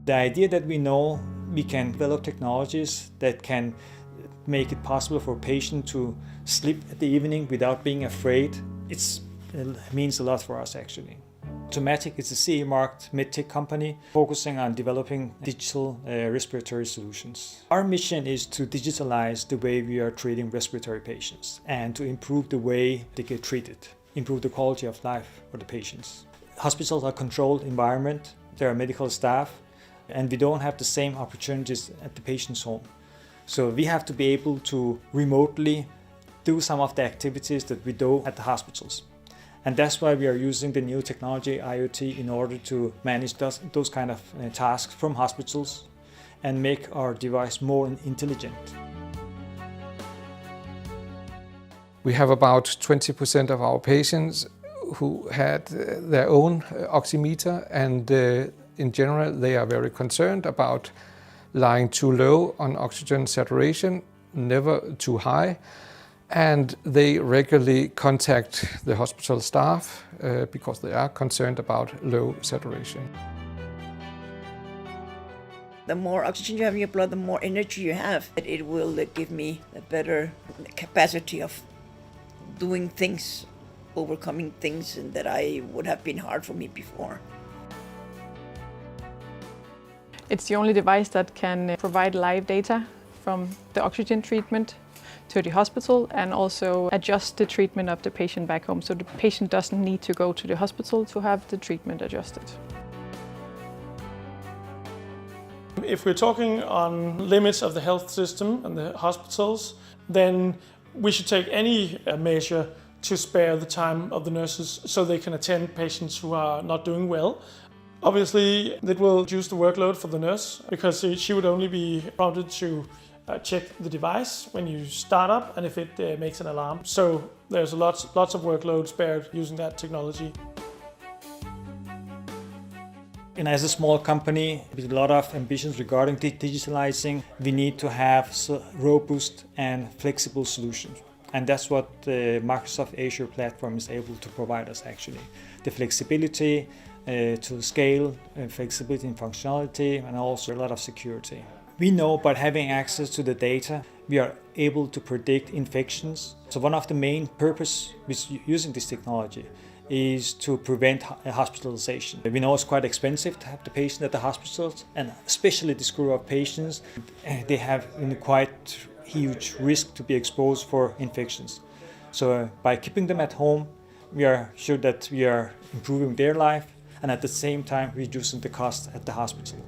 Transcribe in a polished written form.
The idea that we know we can develop technologies that can make it possible for a patient to sleep at the evening without being afraid, it means a lot for us actually. Automatic is a CE-marked medtech company focusing on developing digital respiratory solutions. Our mission is to digitalize the way we are treating respiratory patients and to improve the way they get treated, improve the quality of life for the patients. Hospitals are a controlled environment, there are medical staff, and we don't have the same opportunities at the patient's home. So we have to be able to remotely do some of the activities that we do at the hospitals. And that's why we are using the new technology, IoT, in order to manage those kind of tasks from hospitals and make our device more intelligent. We have about 20% of our patients who had their own oximeter, and in general they are very concerned about lying too low on oxygen saturation, never too high. And they regularly contact the hospital staff because they are concerned about low saturation. The more oxygen you have in your blood, the more energy you have. It will give me a better capacity of doing things, overcoming things that I would have been hard for me before. It's the only device that can provide live data from the oxygen treatment to the hospital and also adjust the treatment of the patient back home. So the patient doesn't need to go to the hospital to have the treatment adjusted. If we're talking on limits of the health system and the hospitals, then we should take any measure to spare the time of the nurses so they can attend patients who are not doing well. Obviously, it will reduce the workload for the nurse because she would only be prompted to check the device when you start up and if it makes an alarm. So there's lots of workload spared using that technology. And as a small company with a lot of ambitions regarding digitalizing, we need to have robust and flexible solutions. And that's what the Microsoft Azure platform is able to provide us actually. The flexibility to scale, flexibility in functionality, and also a lot of security. We know by having access to the data, we are able to predict infections. So one of the main purposes with using this technology is to prevent hospitalization. We know it's quite expensive to have the patient at the hospitals, and especially this group of patients, they have quite huge risk to be exposed for infections. So by keeping them at home, we are sure that we are improving their life and at the same time reducing the cost at the hospital.